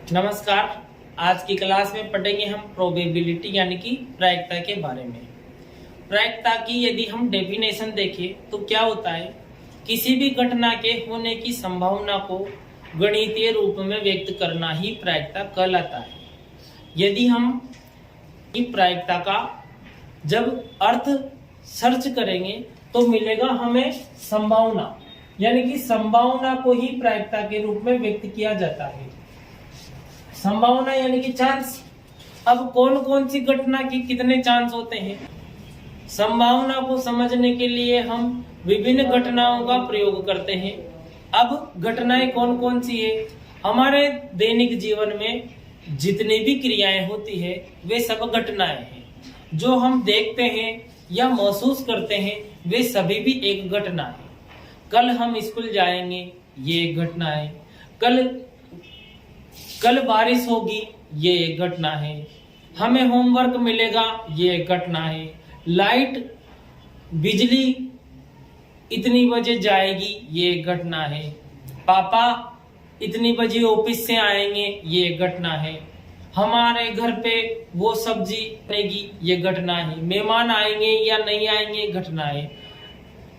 नमस्कार। आज की क्लास में पढ़ेंगे हम प्रोबेबिलिटी यानी कि प्रायिकता के बारे में। प्रायिकता की यदि हम डेफिनेशन देखें तो क्या होता है, किसी भी घटना के होने की संभावना को गणितीय रूप में व्यक्त करना ही प्रायिकता कहलाता है। यदि हम प्रायिकता का जब अर्थ सर्च करेंगे तो मिलेगा हमें संभावना, यानी कि संभावना को ही प्रायिकता के रूप में व्यक्त किया जाता है। संभावना यानी कि चांस। अब कौन कौन सी घटना की कितने चांस होते हैं, संभावना को समझने के लिए हम विभिन्न घटनाओं का प्रयोग करते हैं। अब घटनाएं कौन कौन सी है, हमारे दैनिक जीवन में जितनी भी क्रियाएं होती है वे सब घटनाएं हैं। जो हम देखते हैं या महसूस करते हैं वे सभी भी एक घटना है। कल हम स्कूल जाएंगे, ये एक घटना है। कल बारिश होगी, ये एक घटना है। हमें होमवर्क मिलेगा, ये एक घटना है। लाइट बिजली इतनी बजे जाएगी, ये एक घटना है। पापा इतनी बजे ऑफिस से आएंगे, ये एक घटना है। हमारे घर पे वो सब्जी बनेगी, ये घटना है। मेहमान आएंगे या नहीं आएंगे, घटना है।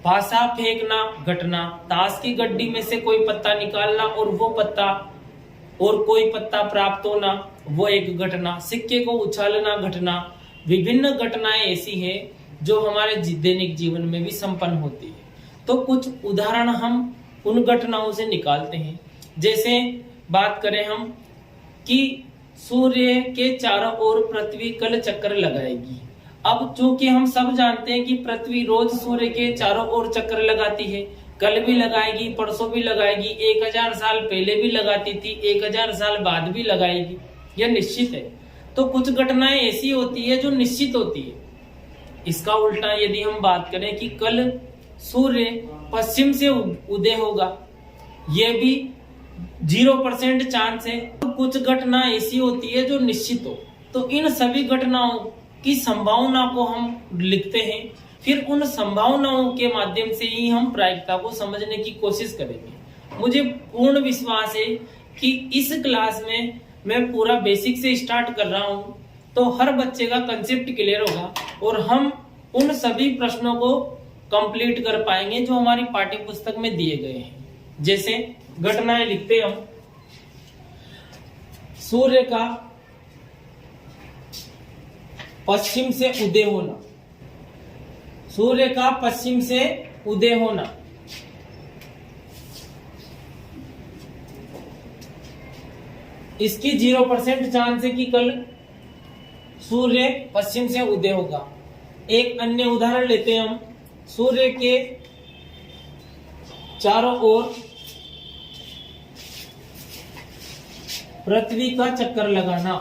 पासा फेंकना, घटना। ताश की गड्डी में से कोई पत्ता निकालना और वो पत्ता और कोई पत्ता प्राप्त होना, वो एक घटना। सिक्के को उछालना, घटना। विभिन्न घटनाएं ऐसी हैं जो हमारे दैनिक जीवन में भी संपन्न होती है। तो कुछ उदाहरण हम उन घटनाओं से निकालते हैं। जैसे बात करें हम कि सूर्य के चारों ओर पृथ्वी कल चक्कर लगाएगी। अब चूंकि हम सब जानते हैं कि पृथ्वी रोज सूर्य के चारों ओर चक्कर लगाती है, कल भी लगाएगी, परसों भी लगाएगी, 1000 साल पहले भी लगाती थी, 1000 साल बाद भी लगाएगी, यह निश्चित है। तो कुछ घटनाएं ऐसी होती है जो निश्चित होती है। इसका उल्टा यदि हम बात करें कि कल सूर्य पश्चिम से उदय होगा, यह भी 0% चांस है। तो कुछ घटना ऐसी होती है जो निश्चित हो। तो इन सभी घटनाओं की संभावना को हम लिखते हैं, फिर उन संभावनाओं के माध्यम से ही हम प्रायिकता को समझने की कोशिश करेंगे। मुझे पूर्ण विश्वास है कि इस क्लास में मैं पूरा बेसिक से स्टार्ट कर रहा हूं, तो हर बच्चे का कंसेप्ट क्लियर होगा और हम उन सभी प्रश्नों को कंप्लीट कर पाएंगे जो हमारी पाठ्य पुस्तक में दिए गए हैं। जैसे घटनाएं लिखते हम, सूर्य का पश्चिम से उदय होना, सूर्य का पश्चिम से उदय होना। इसकी 0% चांस है कि कल सूर्य पश्चिम से उदय होगा। एक अन्य उदाहरण लेते हैं हम, सूर्य के चारों ओर पृथ्वी का चक्कर लगाना,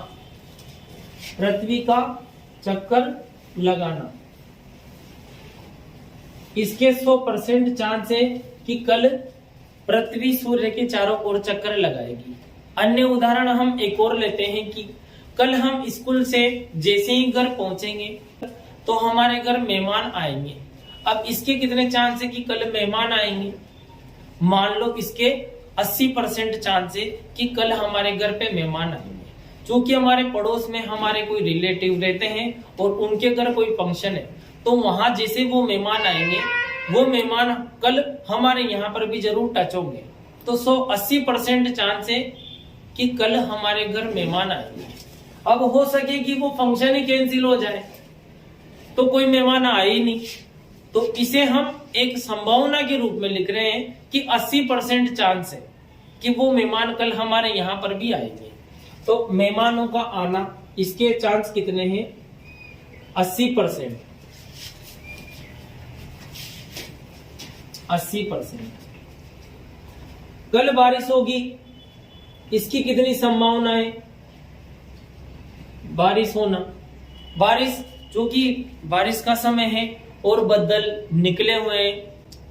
पृथ्वी का चक्कर लगाना। इसके 100% चांस है कि कल पृथ्वी सूर्य के चारों ओर चक्कर लगाएगी। अन्य उदाहरण हम एक और लेते हैं कि कल हम स्कूल से जैसे ही घर पहुंचेंगे तो हमारे घर मेहमान आएंगे। अब इसके कितने चांस है कि कल मेहमान आएंगे? मान लो इसके 80% चांस है कि कल हमारे घर पे मेहमान आएंगे। क्योंकि हमारे पड़ोस में हमारे कोई रिलेटिव रहते हैं और उनके घर कोई फंक्शन है, तो वहां जैसे वो मेहमान आएंगे, वो मेहमान कल हमारे यहाँ पर भी जरूर टच होंगे। तो 80% चांस है कि कल हमारे घर मेहमान आएंगे। अब हो सके कि वो फंक्शन ही कैंसिल हो जाए, तो कोई मेहमान आए ही नहीं, तो इसे हम एक संभावना के रूप में लिख रहे हैं कि 80% चांस है कि वो मेहमान कल हमारे यहाँ पर भी आएंगे। तो मेहमानों का आना, इसके चांस कितने हैं? 80%। 80%। कल बारिश होगी, इसकी कितनी संभावना है बारिश होना? बारिश, चूंकि बारिश का समय है और बादल निकले हुए हैं,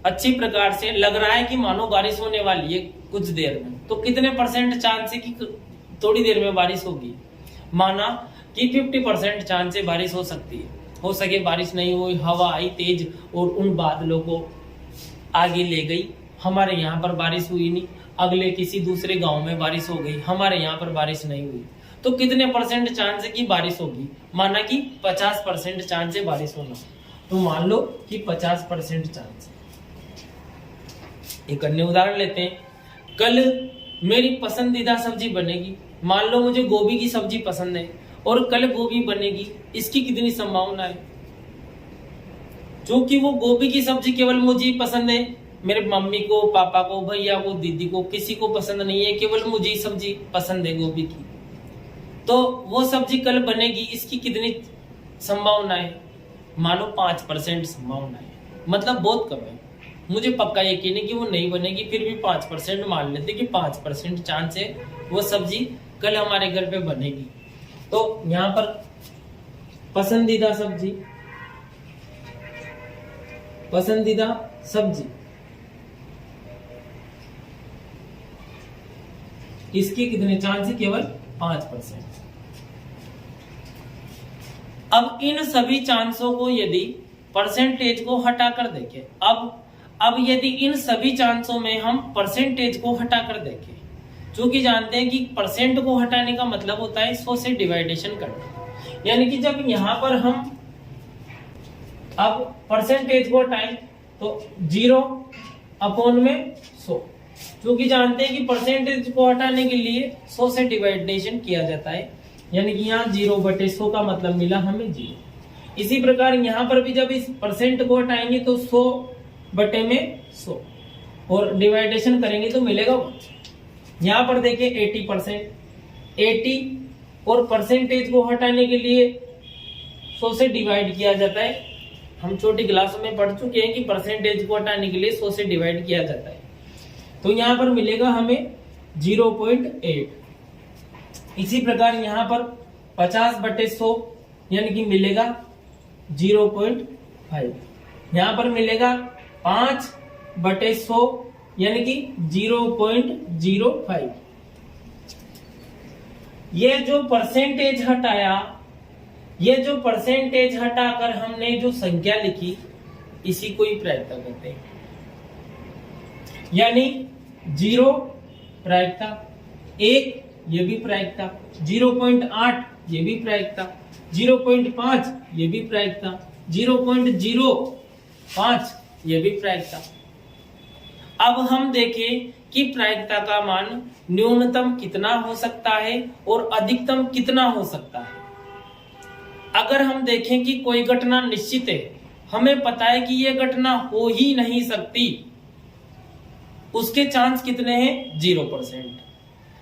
अच्छी प्रकार से लग रहा है कि मानो बारिश होने वाली है कुछ देर में, तो कितने % चांस है कि थोड़ी देर में बारिश होगी? माना कि 50% चांस है बारिश हो सकती है। हो सके बारिश नहीं हुई, हवा आई तेज और उन बादलों को आगे ले गई, हमारे यहाँ पर बारिश हुई नहीं। अगले किसी दूसरे गांव में बारिश हो गई, हमारे यहाँ पर बारिश नहीं हुई, तो कितने परसेंट चांस है कि बारिश होगी? माना कि 50% चांस है बारिश होना, तो मान लो कि 50% चांस है। एक अन्य उदाहरण लेते हैं, कल मेरी पसंदीदा सब्जी बनेगी। मान लो मुझे गोभी की सब्जी पसंद है और कल गोभी बनेगी, इसकी कितनी संभावना है? क्योंकि वो गोभी की सब्जी केवल मुझे ही पसंद है, मेरे मम्मी को, पापा को, भैया को, दीदी को, किसी को पसंद नहीं है, केवल मुझे ही सब्जी पसंद है गोभी की, तो वो सब्जी कल बनेगी, इसकी कितनी संभावना है? मानो 5% संभावना है, मतलब बहुत कम है। मुझे पक्का यकीन है कि वो नहीं बनेगी, फिर भी 5% मान लेते कि 5% चांस है वो सब्जी कल हमारे घर पे बनेगी। तो यहाँ पर पसंदीदा सब्जी, पसंदीदा सब्जी, इसके कितने चांस है? केवल 5%। अब इन सभी चांसों को यदि परसेंटेज को हटाकर देखें, अब यदि इन सभी चांसों में हम परसेंटेज को हटाकर देखें, क्योंकि जानते हैं कि परसेंट को हटाने का मतलब होता है 100 से डिवाइडेशन करना, यानी कि जब यहां पर हम अब परसेंटेज को हटाएं तो 0/100, क्योंकि जानते हैं कि परसेंटेज को हटाने के लिए 100 से डिवाइडेशन किया जाता है, यानी कि यहाँ 0/100 का मतलब मिला हमें 0। इसी प्रकार यहाँ पर भी जब इस परसेंट को हटाएंगे तो 100/100 और डिवाइडेशन करेंगे तो मिलेगा 1। यहाँ पर देखिए 80%, 80 और परसेंटेज को हटाने के लिए 100 से डिवाइड किया जाता है। हम छोटी क्लासों में पढ़ चुके हैं कि परसेंटेज को हटाने के लिए 100 से डिवाइड किया जाता है, तो यहाँ पर मिलेगा हमें 0.8। इसी प्रकार यहाँ पर 50/100 यानी कि मिलेगा 0.5। यहाँ पर मिलेगा 5/100 यानी कि 0.05। ये जो परसेंटेज हटाया, ये जो परसेंटेज हटाकर हमने जो संख्या लिखी, इसी को ही प्रायिकता कहते हैं। यानी 0 प्रायिकता, 1 ये भी प्रायिकता, 0.8 ये भी प्रायिकता, 0.5 ये भी प्रायिकता, 0.05 ये भी प्रायिकता। अब हम देखें कि प्रायिकता का मान न्यूनतम कितना हो सकता है और अधिकतम कितना हो सकता है। अगर हम देखें कि कोई घटना निश्चित है, हमें पता है कि यह घटना हो ही नहीं सकती, उसके चांस कितने हैं? 0%।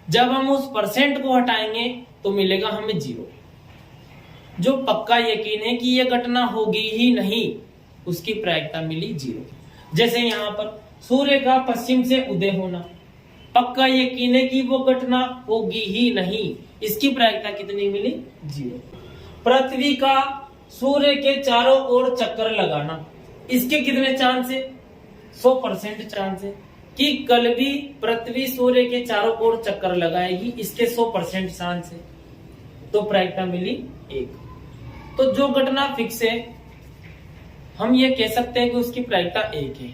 जब हम उस परसेंट को हटाएंगे तो मिलेगा हमें 0। जो पक्का यकीन है कि यह घटना होगी ही नहीं, उसकी प्रायिकता मिली 0। जैसे यहाँ पर सूर्य का पश्चिम से उदय होना, पक्का यकीन है कि वो घटना होगी ही नहीं, इसकी प्रायिकता कितनी मिली? 0। पृथ्वी का सूर्य के चारों ओर चक्कर लगाना, इसके कितने चांस है? 100% चांस है कि कल भी पृथ्वी सूर्य के चारों ओर चक्कर लगाएगी, इसके 100% चांस है, तो प्रायिकता मिली 1। तो जो घटना फिक्स है, हम ये कह सकते हैं कि उसकी प्रायिकता 1 है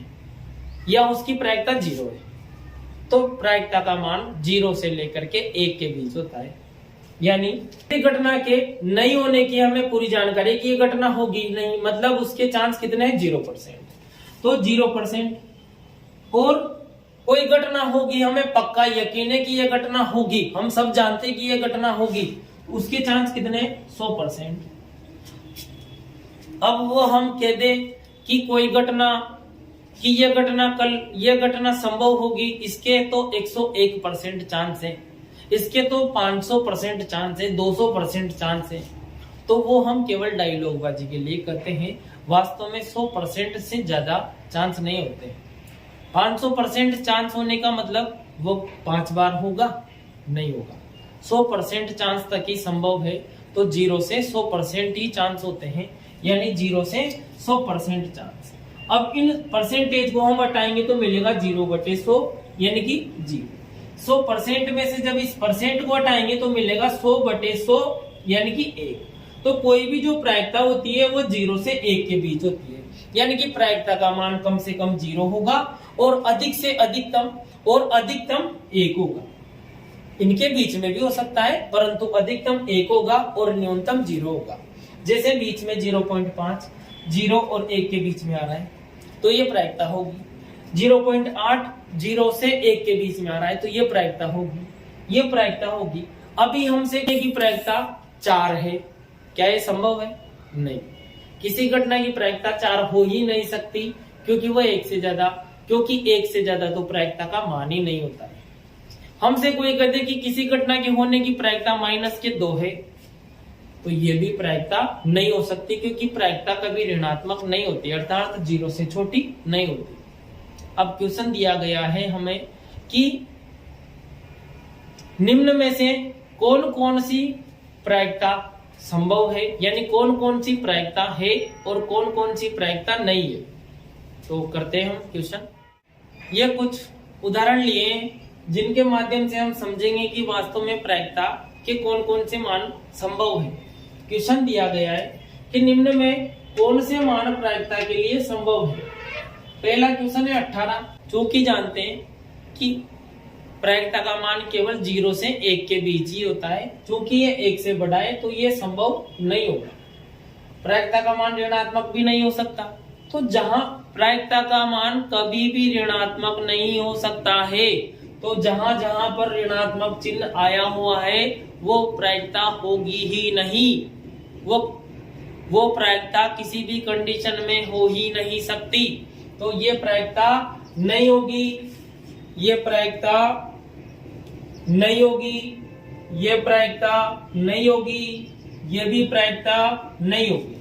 या उसकी प्रायिकता 0 है। तो प्रायिकता का मान 0 से लेकर के 1 के बीच होता है। यानी घटना के नहीं होने की हमें पूरी जानकारी कि ये घटना होगी नहीं, मतलब उसके चांस कितने हैं? 0%। तो 0%। और कोई घटना होगी, हमें पक्का यकीन है कि यह घटना होगी, हम सब जानते हैं कि यह घटना होगी, उसके चांस कितने? 100%। अब वो हम कह दे कि कोई घटना, कि यह घटना कल, यह घटना संभव होगी, इसके तो 101% चांस है, इसके तो 500% चांस है, 200% चांस है, तो वो हम केवल डायलॉग बाजी के लिए करते हैं। वास्तव में 100% से ज्यादा चांस नहीं होते। 500% चांस होने का मतलब वो 5 बार होगा? नहीं होगा। 100% चांस तक ही संभव है, तो 0 से 100% ही चांस होते हैं, यानी 0 से 100% चांस। अब इन परसेंटेज को हम हटाएंगे तो मिलेगा 0/100 यानी कि 0। 100% में से जब इस परसेंट को हटाएंगे तो मिलेगा 100/100 यानी कि 1। तो कोई भी जो प्रायिकता होती है वो 0 से 1 के बीच होती है। यानी कि प्रायिकता का मान कम से कम 0 होगा और अधिक से अधिकतम 1 होगा। इनके बीच में भी हो सकता है, परंतु अधिकतम 1 होगा और न्यूनतम 0 होगा। जैसे बीच में 0.5, 0 और 1 के बीच में आ रहा है तो ये प्रायिकता होगी। 0.8 0 से 1 के बीच में आ रहा है तो ये प्रायिकता होगी, ये प्रायिकता होगी। अभी हमसे की प्रायिकता 4 है, क्या ये संभव है? नहीं, किसी घटना की प्रायिकता 4 हो ही नहीं सकती, क्योंकि वह 1 से ज्यादा तो प्रायिकता का मान ही नहीं होता है। हमसे कोई कहते कि किसी घटना के होने की प्रायिकता -2 है, तो ये भी प्रायिकता नहीं हो सकती, क्योंकि प्रायिकता कभी ऋणात्मक नहीं होती, अर्थात 0 से छोटी नहीं होती। अब क्वेश्चन दिया गया है हमें कि निम्न में से कौन कौन सी प्रायिकता संभव है, यानी कौन कौन सी प्रायिकता है और कौन कौन सी प्रायिकता नहीं है। तो करते हैं हम क्वेश्चन। ये कुछ उदाहरण लिए जिनके माध्यम से हम समझेंगे कि वास्तव में प्रायिकता के कौन कौन से मान संभव है। क्वेश्चन दिया गया है कि निम्न में कौन से मान प्रायिकता के लिए संभव है। पहला क्वेश्चन है 18, जो कि जानते हैं कि प्रायिकता का मान केवल 0 से 1 के बीच ही होता है, क्योंकि ये 1 से बड़ा है तो ये संभव नहीं होगा। प्रायिकता का मान ऋणात्मक भी नहीं हो सकता, तो जहां प्रायिकता का मान कभी भी ऋणात्मक नहीं हो सकता है, तो जहां जहां पर ऋणात्मक चिन्ह आया हुआ है वो प्रायिकता होगी ही नहीं, वो प्रायिकता किसी भी कंडीशन में हो ही नहीं सकती। तो ये प्रायिकता नहीं होगी, ये प्रायिकता नहीं होगी, ये प्रायिकता नहीं होगी, ये भी प्रायिकता नहीं होगी।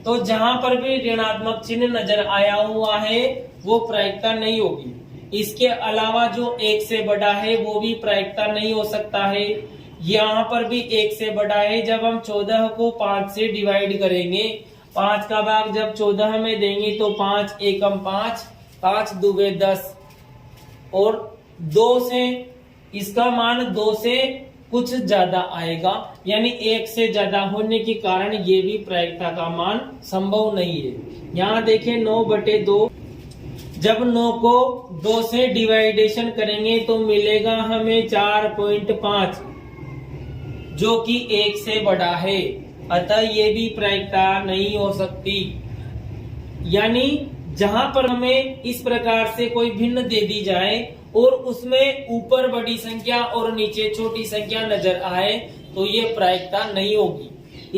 तो जहां पर भी ऋणात्मक चिन्ह नजर आया हुआ है वो प्रायिकता नहीं होगी। इसके अलावा जो 1 से बड़ा है वो भी प्रायिकता नहीं हो सकता है। यहाँ पर भी 1 से बड़ा है। जब हम 14 को 5 से डिवाइड करेंगे, 5 का भाग जब 14 में देंगे तो 5 एकम 5, 5 दूगे 10 और 2 से इसका मान 2 से कुछ ज्यादा आएगा, यानी 1 से ज्यादा होने के कारण ये भी प्रायिकता का मान संभव नहीं है। यहाँ देखें 9/2, जब 9 को 2 से डिवाइडेशन करेंगे तो मिलेगा हमें 4.5, जो कि 1 से बड़ा है, अतः ये भी प्रायिकता नहीं हो सकती। यानी जहां पर हमें इस प्रकार से कोई भिन्न दे दी जाए और उसमें ऊपर बड़ी संख्या और नीचे छोटी संख्या नजर आए तो ये प्रायिकता नहीं होगी।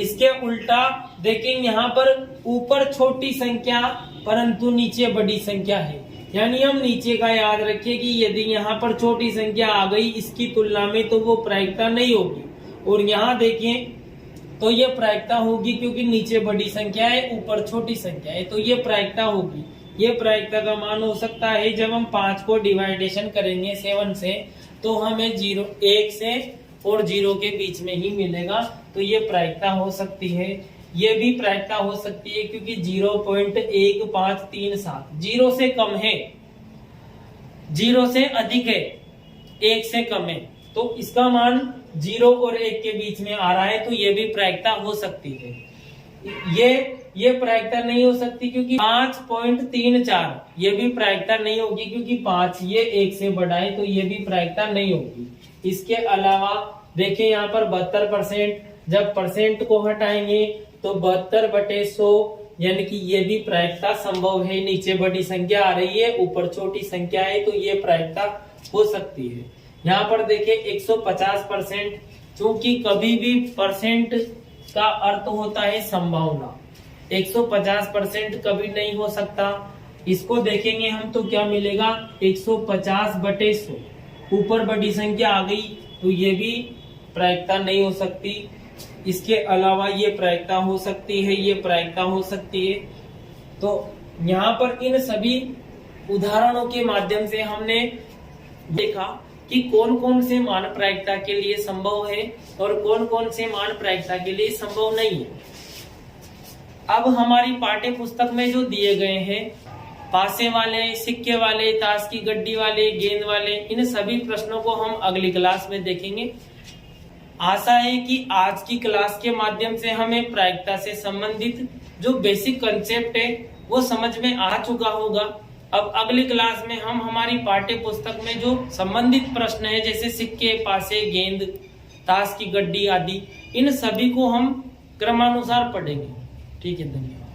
इसके उल्टा देखें, यहाँ पर ऊपर छोटी संख्या परंतु नीचे बड़ी संख्या है, यानी हम नीचे का याद रखिए कि यदि यहाँ पर छोटी संख्या आ गई इसकी तुलना में तो वो प्रायिकता नहीं होगी। और यहाँ देखें तो ये प्रायिकता होगी, क्योंकि नीचे बड़ी संख्या है ऊपर छोटी संख्या है, तो ये प्रायिकता होगी। ये प्रायिकता का मान हो सकता है जब हम 5 को डिवाइडेशन करेंगे 7 से तो हमें 1 से और 0 के बीच में ही मिलेगा, तो ये प्रायिकता हो सकती है। ये भी प्रायिकता हो सकती है क्योंकि 0.1537 0 से कम है, 0 से अधिक है, 1 से कम है, तो इसका मान 0 और 1 के बीच में आ रहा है, तो ये भी प्रायिकता हो सकती है। ये प्रायिकता नहीं हो सकती क्योंकि 5.34 ये भी प्रायिकता नहीं होगी, क्योंकि 5 ये 1 से बड़ा है, तो ये भी प्रायिकता नहीं होगी। इसके अलावा देखिए यहाँ पर 72%, जब परसेंट को हटाएंगे तो 72/100, यानी कि ये भी प्रायिकता संभव है। नीचे बड़ी संख्या आ रही है ऊपर छोटी संख्या है, तो ये प्रायिकता हो सकती है। यहाँ पर देखिए 150%, क्योंकि कभी भी परसेंट का अर्थ होता है संभावना, 150% कभी नहीं हो सकता। इसको देखेंगे हम तो क्या मिलेगा 150/100, ऊपर बड़ी संख्या आ गई तो ये भी प्रायिकता नहीं हो सकती। इसके अलावा ये प्रायिकता हो सकती है, ये प्रायिकता हो सकती है। तो यहाँ पर इन सभी उदाहरणों के माध्यम से हमने देखा कि कौन कौन से मान प्रायिकता के लिए संभव है और कौन कौन से मान प्रायिकता के लिए संभव नहीं है। अब हमारी पाठ्य पुस्तक में जो दिए गए हैं पासे वाले, सिक्के वाले, ताश की गड्डी वाले, गेंद वाले, इन सभी प्रश्नों को हम अगली क्लास में देखेंगे। आशा है कि आज की क्लास के माध्यम से हमें प्रायिकता से संबंधित जो बेसिक कंसेप्ट है वो समझ में आ चुका होगा। अब अगली क्लास में हम हमारी पाठ्य पुस्तक में जो संबंधित प्रश्न है, जैसे सिक्के, पासे, गेंद, ताश की गड्डी आदि, इन सभी को हम क्रमानुसार पढ़ेंगे। ठीक है, धन्यवाद।